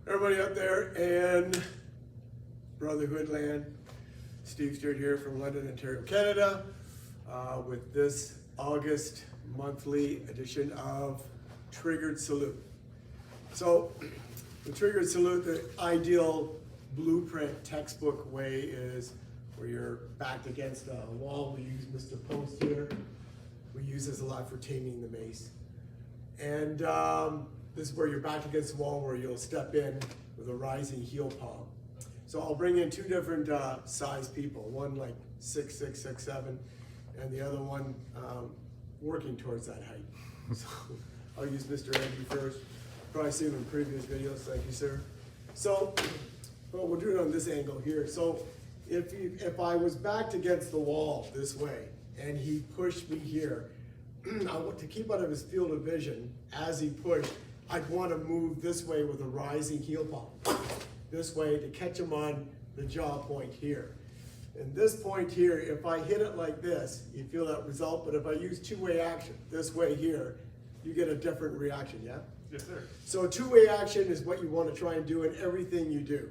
Everybody out there in Brotherhood land, Stewart here from London, Ontario, Canada, with this August monthly edition of Triggered Salute. So, the Triggered Salute, the ideal blueprint textbook way is where you're backed against a wall. We use Mr. Post here. We use this a lot for taming the mace. And this is where you're backed against the wall where you'll step in with a rising heel palm. So I'll bring in two different size people, one like 6'6", 6'7", and the other one working towards that height. So I'll use Mr. Andy first. Probably seen him in previous videos, thank you, sir. So, well, we'll do it on this angle here. So if I was backed against the wall this way and he pushed me here, I want to keep out of his field of vision as he pushed, I'd want to move this way with a rising heel palm. This way to catch him on the jaw point here. And this point here, if I hit it like this, you feel that result, but if I use two-way action, this way here, you get a different reaction, yeah? Yes, sir. So two-way action is what you want to try and do in everything you do.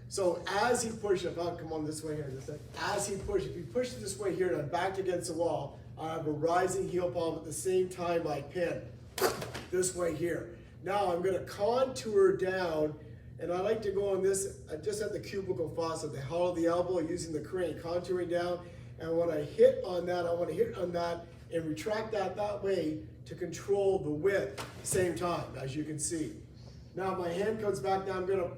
So as he pushes, if I'll come on this way here in a second, as he pushes, if he pushes this way here and I'm backed against the wall, I have a rising heel palm at the same time I pin this way here. Now I'm going to contour down, and I like to go on this, just at the cubicle fossa, the hollow of the elbow, using the crane, contouring down. And when I hit on that, I want to hit on that and retract that way to control the width at the same time, as you can see. Now my hand comes back down, I'm going to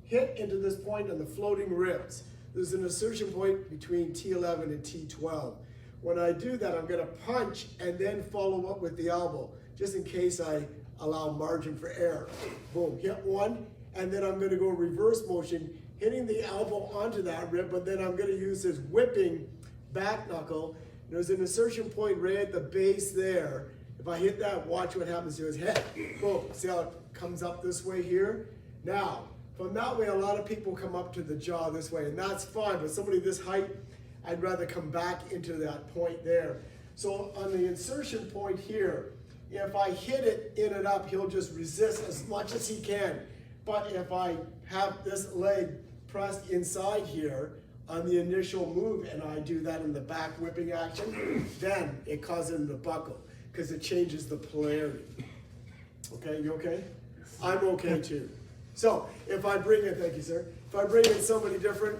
hit into this point on the floating ribs. There's an insertion point between T11 and T12. When I do that, I'm going to punch and then follow up with the elbow, just in case I allow margin for error. Boom, hit one, and then I'm going to go reverse motion, hitting the elbow onto that rib, but then I'm going to use this whipping back knuckle. There's an insertion point right at the base there. If I hit that, watch what happens to his head. Boom, see how it comes up this way here? Now, from that way, a lot of people come up to the jaw this way, and that's fine, but somebody this height, I'd rather come back into that point there. So on the insertion point here, if I hit it in and up, he'll just resist as much as he can. But if I have this leg pressed inside here on the initial move and I do that in the back whipping action, then it causes him to buckle because it changes the polarity. Okay, you okay? I'm okay too. So if I bring in, thank you, sir. If I bring in somebody different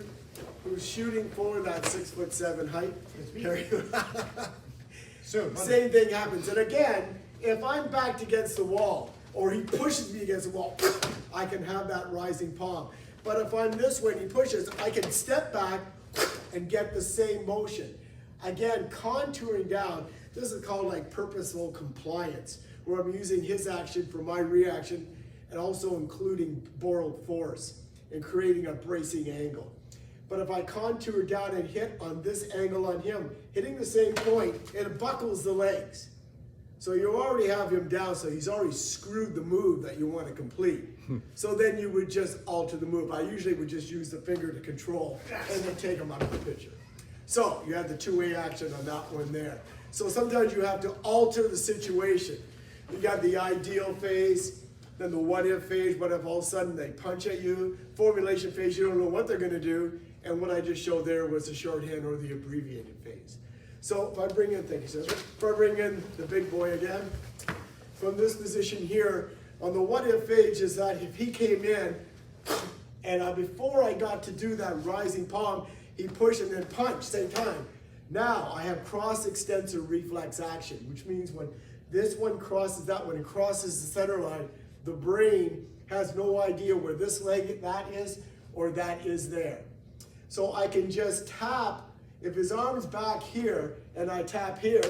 who's shooting for that 6'7" height, same thing happens. And again, if I'm backed against the wall or he pushes me against the wall, I can have that rising palm. But if I'm this way and he pushes, I can step back and get the same motion. Again, contouring down, this is called like purposeful compliance, where I'm using his action for my reaction and also including borrowed force and creating a bracing angle. But if I contour down and hit on this angle on him, hitting the same point, it buckles the legs. So you already have him down, so he's already screwed the move that you want to complete. So then you would just alter the move. I usually would just use the finger to control and then take him out of the picture. So you have the two-way action on that one there. So sometimes you have to alter the situation. You got the ideal phase, then the what-if phase. What if all of a sudden they punch at you? Formulation phase, you don't know what they're going to do. And what I just showed there was the shorthand or the abbreviated phase. So if I bring in, thank you, sir. If I bring in the big boy again, from this position here, on the what-if phase is that if he came in, and before I got to do that rising palm, he pushed and then punched, same time. Now I have cross-extensor reflex action, which means when this one crosses that one, it crosses the center line, the brain has no idea where this leg that is or that is there. So I can just tap. If his arm's back here and I tap here,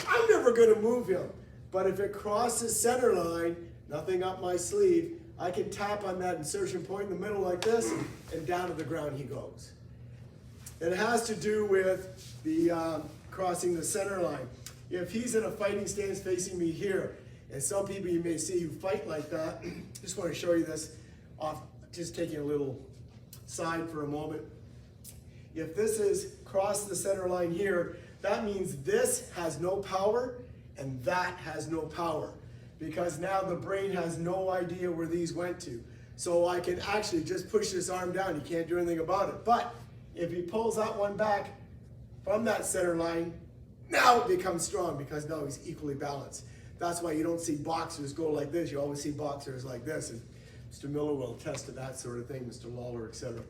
I'm never going to move him. But if it crosses center line, nothing up my sleeve, I can tap on that insertion point in the middle like this, and down to the ground he goes. It has to do with the crossing the center line. If he's in a fighting stance facing me here, and some people you may see who fight like that, just want to show you this off, just taking a little side for a moment. If this is cross the center line here, that means this has no power and that has no power. because now the brain has no idea where these went to. So I can actually just push this arm down. He can't do anything about it. But if he pulls that one back from that center line, now it becomes strong because now he's equally balanced. That's why you don't see boxers go like this. You always see boxers like this. And Mr. Miller will attest to that sort of thing, Mr. Lawler, etc.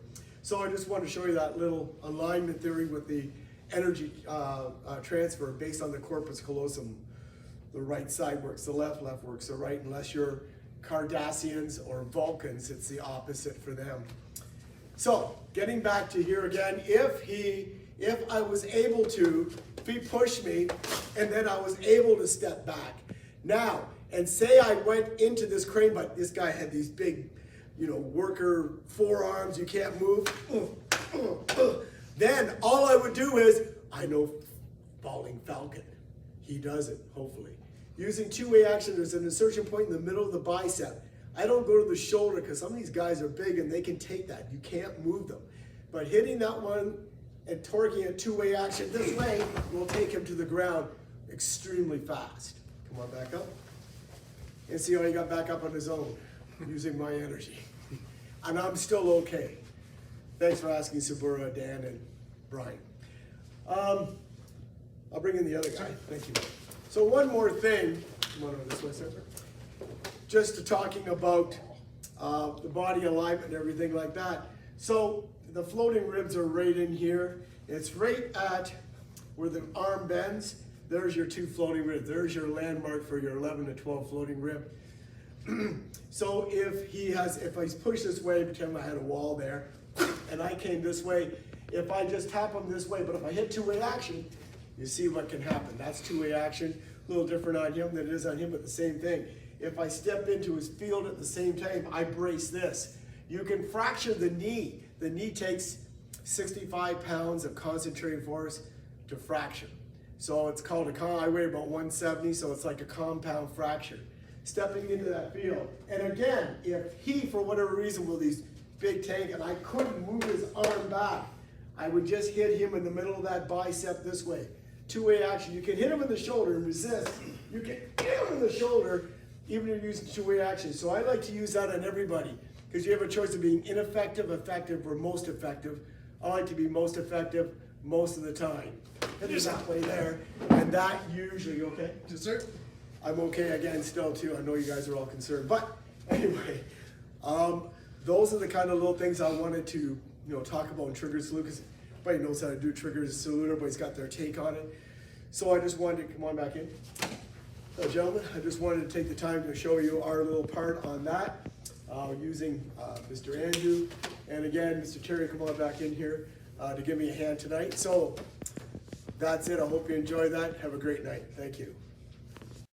So I just want to show you that little alignment theory with the energy transfer based on the corpus callosum. The right side works the left, left works the right. Unless you're Cardassians or Vulcans, it's the opposite for them. So getting back to here again, if I was able to, if he pushed me and then I was able to step back. Now, and say I went into this crane, but this guy had these big, worker forearms, you can't move. Then all I would do is, I know Falling Falcon. He does it, hopefully. Using two-way action, there's an insertion point in the middle of the bicep. I don't go to the shoulder because some of these guys are big and they can take that. You can't move them. But hitting that one and torquing it two-way action this way will take him to the ground extremely fast. Come on back up. And see how he got back up on his own, using my energy. And I'm still okay. Thanks for asking, Sabura, Dan, and Brian. I'll bring in the other guy. Thank you. So one more thing. Come on over this way, sir. Just talking about the body alignment and everything like that. So the floating ribs are right in here. It's right at where the arm bends. There's your two floating ribs. There's your landmark for your 11 to 12 floating rib. So if he's pushed this way, pretend I had a wall there, and I came this way, if I just tap him this way, but if I hit two-way action, you see what can happen. That's two-way action, a little different on him than it is on him, but the same thing. If I step into his field at the same time, I brace this. You can fracture the knee. The knee takes 65 pounds of concentrated force to fracture. So it's called I weigh about 170, so it's like a compound fracture. Stepping into that field. And again, if he, for whatever reason, with these big tank, and I couldn't move his arm back, I would just hit him in the middle of that bicep this way. Two-way action. You can hit him in the shoulder and resist. You can hit him in the shoulder, even if you're using two-way action. So I like to use that on everybody, because you have a choice of being ineffective, effective, or most effective. I like to be most effective most of the time. Hit it that way there, and that usually, okay? Yes, sir. I'm okay again still too. I know you guys are all concerned, but anyway, those are the kind of little things I wanted to talk about in trigger salute, because everybody knows how to do triggers salute. Everybody's got their take on it. So I just wanted to come on back in, gentlemen. I just wanted to take the time to show you our little part on that using Mr. Andrew, and again, Mr. Terry, come on back in here to give me a hand tonight. So that's it. I hope you enjoy that. Have a great night. Thank you.